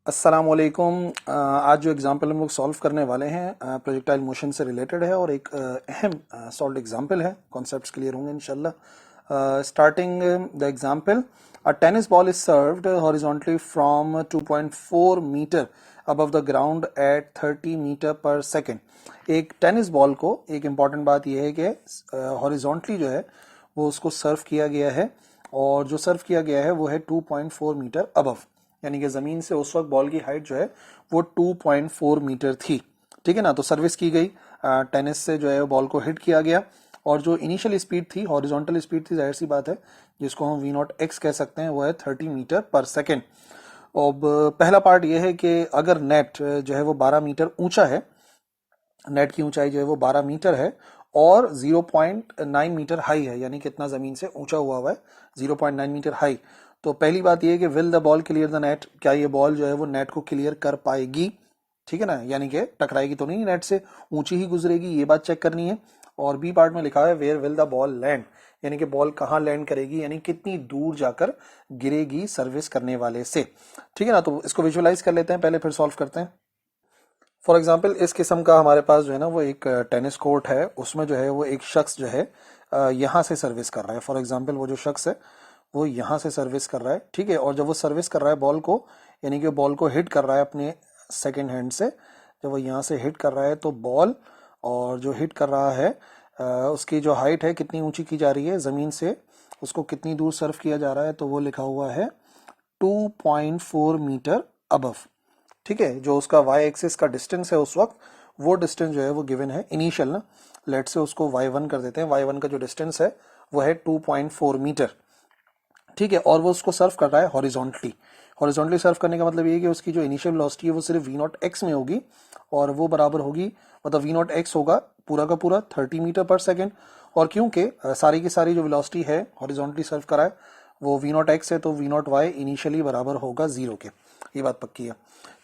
अस्सलाम वालेकुम। आज जो एग्जाम्पल हम लोग सॉल्व करने वाले हैं प्रोजेक्टाइल मोशन से रिलेटेड है और एक अहम सॉल्व एग्जाम्पल है। कॉन्सेप्ट्स क्लियर होंगे इंशाल्लाह। Starting the example, a tennis ball is served horizontally from 2.4 metre above the ground at 30 metre per second. एक टेनिस बॉल को, एक इम्पॉर्टेंट बात यह है कि हॉरिजॉन्टली जो है वो उसको सर्व किया गया है और जो सर्व किया गया है वो है 2.4 मीटर अबव, यानी कि जमीन से उस वक्त बॉल की हाइट जो है वो 2.4 मीटर थी। ठीक है ना। तो सर्विस की गई, टेनिस से जो है बॉल को हिट किया गया और जो इनिशियल स्पीड थी, हॉरिजॉन्टल स्पीड थी, जाहिर सी बात है जिसको हम वी नॉट एक्स कह सकते हैं, वो है 30 मीटर पर सेकेंड। अब पहला पार्ट ये है कि अगर नेट जो है वो 12 मीटर ऊंचा है, नेट की ऊंचाई जो है वो 12 मीटर है और 0.9 मीटर हाई है, यानी कितना जमीन से ऊंचा हुआ है, 0.9 मीटर हाई। तो पहली बात यह है कि will the ball clear the net, क्या ये बॉल जो है वो नेट को क्लियर कर पाएगी। ठीक है ना, यानी कि टकराएगी तो नहीं, नेट से ऊंची ही गुजरेगी, ये बात चेक करनी है। और बी पार्ट में लिखा है where will the ball land, यानी कि बॉल कहाँ लैंड करेगी, यानी कितनी दूर जाकर गिरेगी सर्विस करने वाले से। ठीक है ना। तो इसको विजुअलाइज कर लेते हैं पहले, फिर सॉल्व करते हैं। फॉर एग्जाम्पल इस किस्म का हमारे पास जो है ना वो एक टेनिस कोर्ट है, उसमें जो है वो एक शख्स जो है यहाँ से सर्विस कर रहा है। फॉर एग्जाम्पल वो जो शख्स है वो यहाँ से सर्विस कर रहा है। ठीक है। और जब वो सर्विस कर रहा है बॉल को, यानी कि बॉल को हिट कर रहा है अपने सेकेंड हैंड से, जब वो यहाँ से हिट कर रहा है तो बॉल, और जो हिट कर रहा है उसकी जो हाइट है कितनी ऊंची की जा रही है ज़मीन से, उसको कितनी दूर सर्व किया जा रहा है, तो वो लिखा हुआ है 2.4 मीटर अबव। ठीक है। जो उसका वाई एक्सिस का डिस्टेंस है उस वक्त, वो डिस्टेंस जो है वो गिवन है इनिशियल ना, लेट से उसको y1 कर देते हैं। y1 का जो डिस्टेंस है वो है 2.4 मीटर। ठीक है। और वो उसको सर्व कर रहा है हॉरिजॉन्टली। हॉरिजॉन्टली सर्व करने का मतलब ये है कि उसकी जो इनिशियल वेलोसिटी है वो सिर्फ वी नॉट एक्स में होगी और वो बराबर होगी, मतलब वी नॉट एक्स होगा पूरा का पूरा 30 मीटर पर सेकेंड। और क्योंकि सारी की सारी जो वेलोसिटी है हॉरिजॉन्टली सर्व करा है वो वी नॉट एक्स है, तो वी नॉट वाई इनिशियली बराबर होगा 0 के। ये बात पक्की है।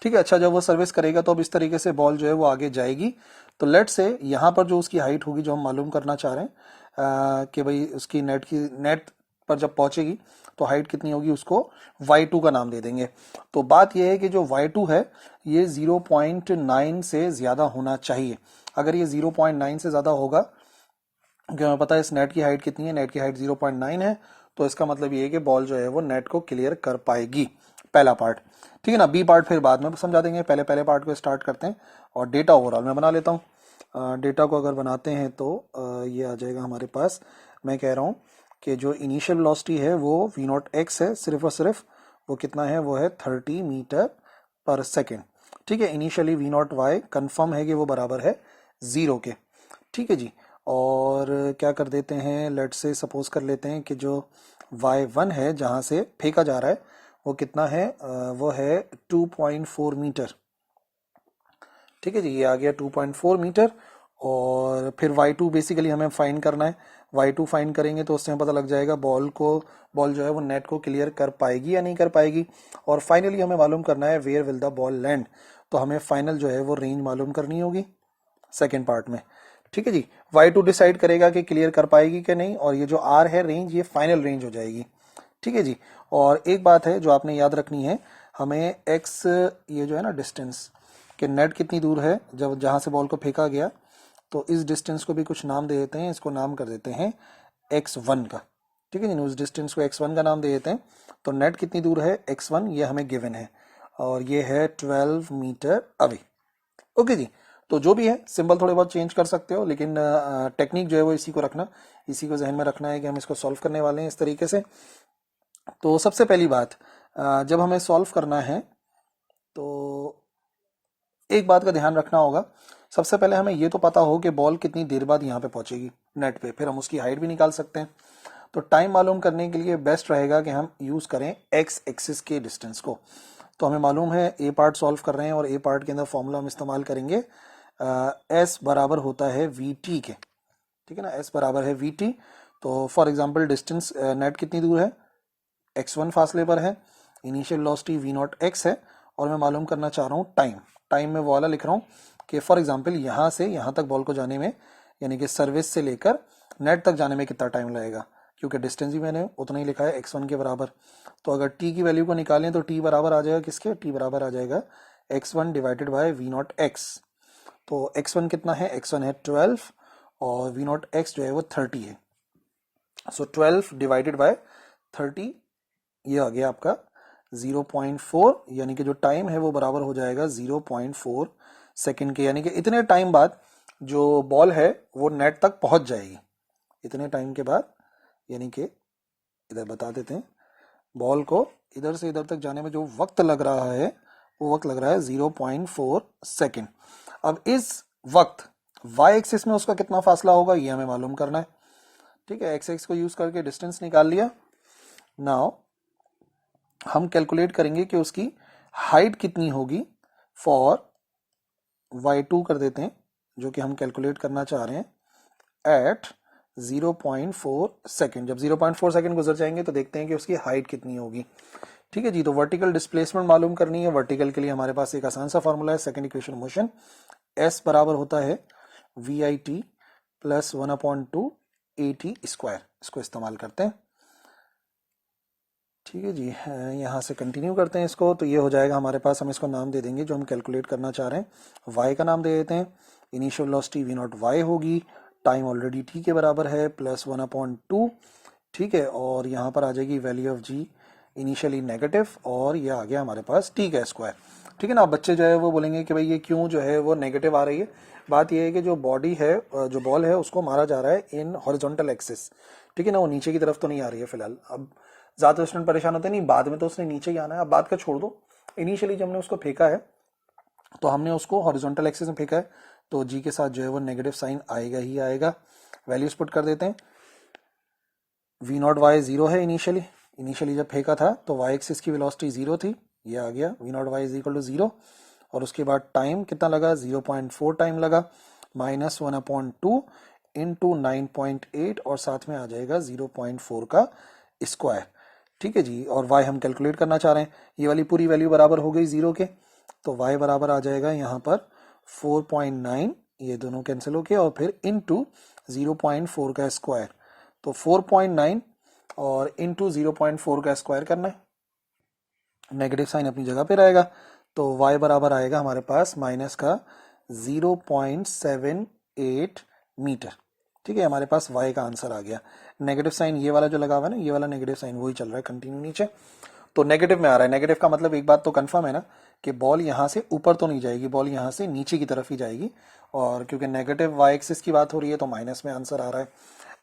ठीक है। अच्छा, जब वो सर्विस करेगा तो अब इस तरीके से बॉल जो है वो आगे जाएगी। तो लेट से यहाँ पर जो उसकी हाइट होगी, जो हम मालूम करना चाह रहे हैं कि भाई उसकी नेट पर जब पहुंचेगी तो हाइट कितनी होगी, उसको y2 का नाम दे देंगे। तो बात यह है कि जो y2 है ये 0.9 से ज्यादा होना चाहिए। अगर ये 0.9 से ज्यादा होगा, क्योंकि हमें पता है इस नेट की हाइट कितनी है, नेट की हाइट 0.9 है, तो इसका मतलब ये है कि बॉल जो है वो नेट को क्लियर कर पाएगी। पहला पार्ट। ठीक है ना। बी पार्ट फिर बाद में समझा देंगे, पहले पहले पार्ट को स्टार्ट करते हैं और डेटा ओवरऑल मैं बना लेता हूँ। डेटा को अगर बनाते हैं तो ये आ जाएगा हमारे पास। मैं कह रहा हूँ कि जो इनिशियल वेलोसिटी है वो वी नॉट एक्स है, सिर्फ और सिर्फ वो कितना है, वो है 30 मीटर पर सेकेंड। ठीक है। Initially v naught y confirm है कि वो बराबर है 0 के। ठीक है जी। और क्या कर देते हैं, लेट से सपोज कर लेते हैं कि जो y1 है जहाँ से फेंका जा रहा है वो कितना है, वो है 2.4 मीटर। ठीक है जी, ये आ गया 2.4 मीटर। और फिर y2 बेसिकली हमें फाइन करना है। y2 फाइन करेंगे तो उससे हमें पता लग जाएगा बॉल जो है वो नेट को क्लियर कर पाएगी या नहीं कर पाएगी। और फाइनली हमें मालूम करना है where will the ball land, तो हमें फाइनल जो है वो रेंज मालूम करनी होगी सेकेंड पार्ट में। ठीक है जी। y2 डिसाइड करेगा कि क्लियर कर पाएगी कि नहीं, और ये जो r है रेंज, ये फाइनल रेंज हो जाएगी। ठीक है जी। और एक बात है जो आपने याद रखनी है, हमें x, ये जो है ना डिस्टेंस, कि नेट कितनी दूर है जब जहां से बॉल को फेंका गया, तो इस डिस्टेंस को भी कुछ नाम दे देते हैं, इसको नाम कर देते हैं x1 का। ठीक है जी। उस डिस्टेंस को x1 का नाम दे देते हैं। तो नेट कितनी दूर है x1, ये हमें गिवन है और ये है 12 मीटर अवे। ओके जी। तो जो भी है सिंबल थोड़े बहुत चेंज कर सकते हो, लेकिन टेक्निक जो है वो इसी को रखना, इसी को जहन में रखना है कि हम इसको सॉल्व करने वाले हैं इस तरीके से। तो सबसे पहली बात, जब हमें सॉल्व करना है तो एक बात का ध्यान रखना होगा। सबसे पहले हमें ये तो पता हो कि बॉल कितनी देर बाद यहाँ पे पहुंचेगी नेट पे, फिर हम उसकी हाइट भी निकाल सकते हैं। तो टाइम मालूम करने के लिए बेस्ट रहेगा कि हम यूज करें एक्स एक्सिस के डिस्टेंस को। तो हमें मालूम है ए पार्ट सॉल्व कर रहे हैं और ए पार्ट के अंदर फॉर्मूला हम इस्तेमाल करेंगे एस बराबर होता है वी टी के। ठीक है ना, एस बराबर है वी टी। तो फॉर एग्जाम्पल डिस्टेंस नेट कितनी दूर है, x1 फासले पर है, initial velocity v not x है, और मैं मालूम करना चाह रहा हूँ टाइम। टाइम में वो वाला लिख रहा हूँ कि फॉर एग्जांपल यहाँ से यहाँ तक बॉल को जाने में, यानी कि सर्विस से लेकर नेट तक जाने में कितना टाइम लगेगा, क्योंकि डिस्टेंस भी मैंने उतना ही लिखा है x1 के बराबर। तो अगर t की वैल्यू को निकालें तो t बराबर आ जाएगा किसके, t बराबर आ जाएगा x1 divided by v not x। तो x1 कितना है, x1 है 12 और v नॉट x जो है वो 30 है। सो 12 डिवाइडेड बाय 30 ये आ गया आपका 0.4, यानी कि जो टाइम है वो बराबर हो जाएगा 0.4 सेकेंड के, यानी कि इतने टाइम बाद जो बॉल है वो नेट तक पहुंच जाएगी। इतने टाइम के बाद, यानी कि इधर बता देते हैं, बॉल को इधर से इधर तक जाने में जो वक्त लग रहा है वो वक्त लग रहा है 0.4 सेकेंड। अब इस वक्त वाई एक्सिस में उसका कितना फासला होगा ये हमें मालूम करना है। ठीक है, एक्स एक्स को यूज करके डिस्टेंस निकाल लिया। नाउ हम कैलकुलेट करेंगे कि उसकी हाइट कितनी होगी फॉर y2 कर देते हैं, जो कि हम कैलकुलेट करना चाह रहे हैं एट 0.4 सेकेंड। जब 0.4 सेकेंड गुजर जाएंगे तो देखते हैं कि उसकी हाइट कितनी होगी। ठीक है जी, तो वर्टिकल डिस्प्लेसमेंट मालूम करनी है। वर्टिकल के लिए हमारे पास एक आसान सा फॉर्मूला है, सेकेंड इक्वेशन मोशन, s बराबर होता है VIT प्लस 1/2 AT स्क्वायर। इसको इस्तेमाल करते हैं। ठीक है जी, यहाँ से कंटिन्यू करते हैं इसको। तो ये हो जाएगा हमारे पास, हम इसको नाम दे देंगे जो हम कैलकुलेट करना चाह रहे हैं, y का नाम दे देते हैं। Initial velocity v naught y होगी, टाइम ऑलरेडी t के बराबर है प्लस 1/2। ठीक है, और यहाँ पर आ जाएगी value of g initially negative, और ये आ गया हमारे पास t का स्क्वायर। ठीक है ना। बच्चे जो है वो बोलेंगे कि भाई ये क्यों जो है वो नेगेटिव आ रही है। बात ये है कि जो बॉडी है, जो बॉल है, उसको मारा जा रहा है इन हॉरिजॉन्टल एक्सिस। ठीक है ना, वो नीचे की तरफ तो नहीं आ रही है फिलहाल। अब ज्यादा स्टूडेंट परेशान होते नहीं, बाद में तो उसने नीचे ही आना है। अब बात का छोड़ दो, इनिशियली जब हमने उसको फेंका है तो हमने उसको हॉरिजॉन्टल एक्सिस में फेंका है, तो जी के साथ जो है वो नेगेटिव साइन आएगा ही आएगा। वैल्यूज पुट कर देते हैं। v नॉट y 0 है इनिशियली जब फेंका था तो y एक्सिस की वेलोसिटी 0 थी, ये आ गया v naught y is equal to 0। और उसके बाद टाइम कितना लगा, 0.4 टाइम लगा, माइनस 1/2 इंटू 9.8, और साथ में आ जाएगा 0.4 का स्क्वायर। ठीक है जी, और y हम कैलकुलेट करना चाह रहे हैं। ये वाली पूरी वैल्यू बराबर हो गई 0 के, तो y बराबर आ जाएगा यहाँ पर 4.9, ये दोनों कैंसिल हो गए, और फिर इनटू 0.4 का स्क्वायर। तो 4.9 और इनटू 0.4 का स्क्वायर करना है, नेगेटिव साइन अपनी जगह पे रहेगा, तो y बराबर आएगा हमारे पास माइनस का 0.78 मीटर। ठीक है, हमारे पास y का आंसर आ गया। नेगेटिव साइन ये वाला जो लगा हुआ है ना, ये वाला नेगेटिव साइन वही चल रहा है कंटिन्यू नीचे, तो नेगेटिव में आ रहा है। नेगेटिव का मतलब एक बात तो कंफर्म है ना कि बॉल यहाँ से ऊपर तो नहीं जाएगी, बॉल यहाँ से नीचे की तरफ ही जाएगी, और क्योंकि नेगेटिव y एक्सिस की बात हो रही है तो माइनस में आंसर आ रहा है।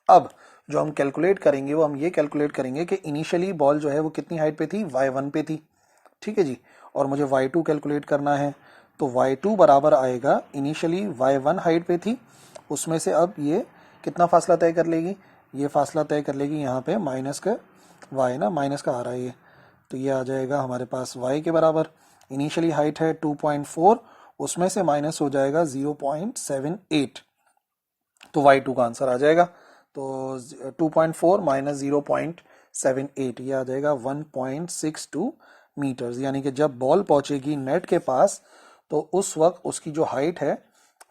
अब जो हम कैलकुलेट करेंगे वो हम ये कैलकुलेट करेंगे कि इनिशियली बॉल जो है वो कितनी हाइट पे थी, y1 पे थी। ठीक है जी, और मुझे y2 कैलकुलेट करना है, तो y2 बराबर आएगा, इनिशियली y1 हाइट पे थी, उसमें से अब ये कितना फासला तय कर लेगी, ये फासला तय कर लेगी यहाँ पे माइनस का y ना, माइनस का आ रहा है ये, तो ये आ जाएगा हमारे पास y के बराबर। इनिशियली हाइट है 2.4, उसमें से माइनस हो जाएगा 0.78, तो y2 का आंसर आ जाएगा। तो 2.4 माइनस 0.78, ये आ जाएगा 1.62 मीटर्स। यानी कि जब बॉल पहुंचेगी नेट के पास तो उस वक्त उसकी जो हाइट है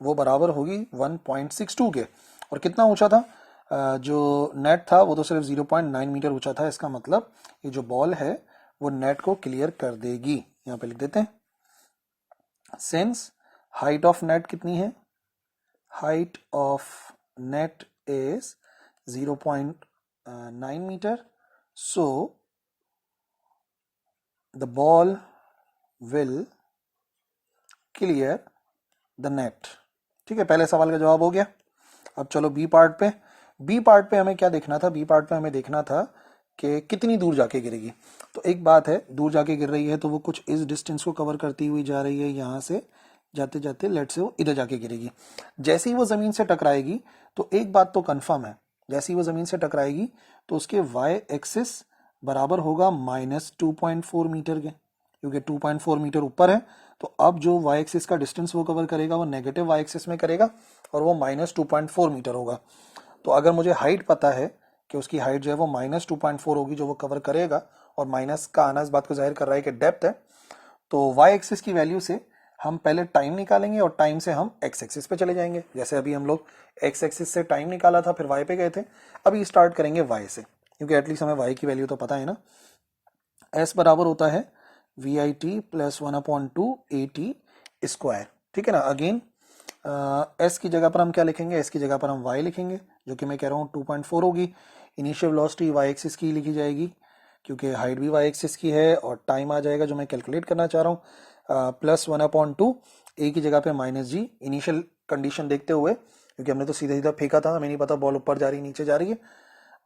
वो बराबर होगी 1.62 के। और कितना ऊंचा था, जो नेट था वो तो सिर्फ 0.9 मीटर ऊंचा था। इसका मतलब ये जो बॉल है वो नेट को क्लियर कर देगी। यहाँ पे लिख देते हैं, सिंस हाइट ऑफ नेट कितनी है, height of net is 0.9 metre, so the ball will clear the net। ठीक है, पहले सवाल का जवाब हो गया। अब चलो बी पार्ट पे। बी पार्ट पे हमें क्या देखना था, बी पार्ट पे हमें देखना था कि कितनी दूर जाके गिरेगी। तो एक बात है, दूर जाके गिर रही है तो वो कुछ इस डिस्टेंस को कवर करती हुई जा रही है, यहाँ से जाते जाते लेट से वो इधर जाके गिरेगी। जैसे ही वो जमीन से टकराएगी तो एक बात तो कंफर्म है, जैसे ही वो जमीन से टकराएगी तो उसके y एक्सिस बराबर होगा -2.4 मीटर के, क्योंकि 2.4 मीटर ऊपर है। तो अब जो y एक्सिस का डिस्टेंस वो कवर करेगा वो नेगेटिव y एक्सिस में करेगा, और वो -2.4 मीटर होगा। तो अगर मुझे हाइट पता है कि उसकी हाइट जो है वो -2.4 होगी जो वो कवर करेगा, और माइनस का आना इस बात को जाहिर कर रहा है कि डेप्थ है, तो y एक्सिस की वैल्यू से हम पहले टाइम निकालेंगे और टाइम से हम x एक्सिस पे चले जाएंगे। जैसे अभी हम लोग x एक्सिस से टाइम निकाला था फिर y पे गए थे, अभी स्टार्ट करेंगे y से। क्योंकि एटलीस्ट हमें y की वैल्यू तो पता है ना। s बराबर होता है VIT प्लस 1/2 AT स्क्वायर, ठीक है ना। अगेन s की जगह पर हम क्या लिखेंगे, s की जगह पर हम y लिखेंगे, जो कि मैं कह रहा हूँ 2.4 होगी। इनिशियल वेलोसिटी y एक्सिस की लिखी जाएगी क्योंकि हाइट भी y एक्सिस की है, और टाइम आ जाएगा जो मैं कैलकुलेट करना चाह रहा हूँ प्लस 1/2 a की जगह पे -g, इनिशियल कंडीशन देखते हुए, क्योंकि हमने तो सीधा सीधा फेंका था, हमें नहीं पता बॉल ऊपर जा रही नीचे जा रही है,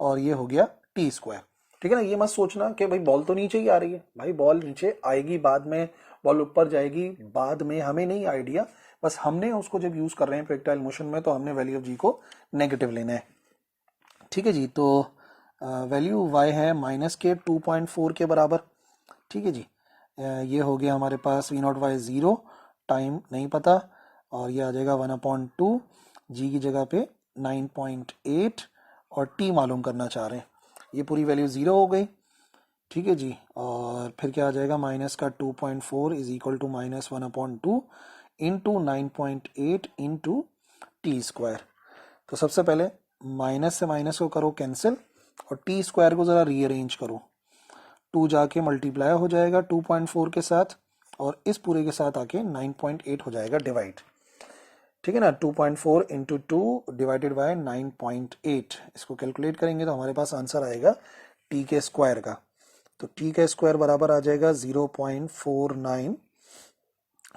और ये हो गया टी स्क्वायर, ठीक है ना। ये मत सोचना कि भाई बॉल तो नीचे ही आ रही है, भाई बॉल नीचे आएगी बाद में, बॉल ऊपर जाएगी बाद में, हमें नहीं आइडिया, बस हमने उसको जब यूज कर रहे हैं प्रोजेक्टाइल मोशन में तो हमने वैल्यू ऑफ जी को नेगेटिव लेना है, ठीक है जी। तो वैल्यू y है -2.4 के बराबर, ठीक है जी। ये हो गया हमारे पास v0 y 0, टाइम नहीं पता, और ये आ जाएगा 1/2, जी की जगह पे 9.8 और t मालूम करना चाह रहे हैं, ये पूरी वैल्यू 0 हो गई, ठीक है जी। और फिर क्या आ जाएगा, माइनस का 2.4 is equal to -1/2 into 9.8 into t square. तो सबसे पहले माइनस से माइनस को करो कैंसिल, और टी स्क्वायर को ज़रा रीअरेंज करो, 2 जाके मल्टीप्लाई हो जाएगा 2.4 के साथ, और इस पूरे के साथ आके 9.8 हो जाएगा डिवाइड, ठीक है ना। 2.4 इंटू 2 डिवाइडेड बाय 9.8, इसको कैलकुलेट करेंगे तो हमारे पास आंसर आएगा टी के स्क्वायर का। तो टी का स्क्वायर बराबर आ जाएगा 0.49,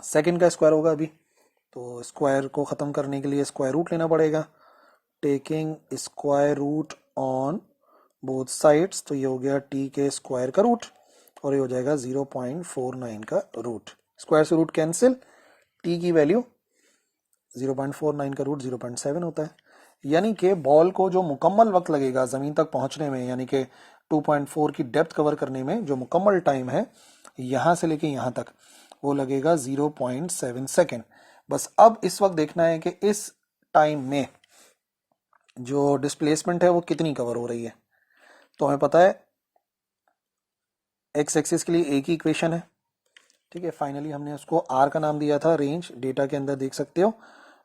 सेकेंड का स्क्वायर होगा अभी, तो स्क्वायर को ख़त्म करने के लिए स्क्वायर रूट लेना पड़ेगा, taking square root on both sides, तो ये हो गया टी के स्क्वायर का रूट, और ये हो जाएगा 0.49 का रूट, स्क्वायर से रूट कैंसिल, टी की वैल्यू 0.49 का रूट 0.7 होता है, यानी कि बॉल को जो मुकम्मल वक्त लगेगा ज़मीन तक पहुंचने में, यानी कि 2.4 की डेप्थ कवर करने में जो मुकम्मल टाइम है यहाँ से लेके यहाँ तक, वो लगेगा 0.7 सेकेंड। बस अब इस वक्त देखना है कि इस टाइम में जो डिस्प्लेसमेंट है वो कितनी कवर हो रही है। तो हमें पता है एक्स एक्सिस के लिए एक ही इक्वेशन है, ठीक है। फाइनली हमने उसको आर का नाम दिया था, रेंज डेटा के अंदर देख सकते हो,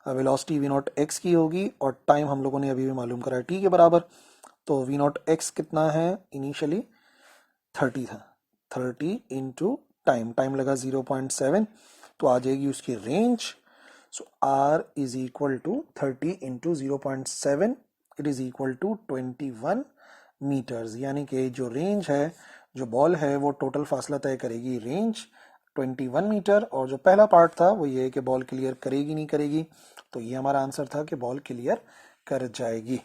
वेलोसिटी v0 x की होगी, और टाइम हम लोगों ने अभी भी मालूम करा t के बराबर, तो v0 x कितना है, इनिशियली 30 था, 30 इंटू टाइम लगा 0.7, तो आ जाएगी उसकी रेंज। So r is equal to 30 into 0.7, it is equal to 21 metres, यानी कि जो रेंज है, जो बॉल है वो टोटल फासला तय करेगी रेंज 21 मीटर, और जो पहला पार्ट था वो ये है कि बॉल क्लियर करेगी नहीं करेगी, तो ये हमारा आंसर था कि बॉल क्लियर कर जाएगी।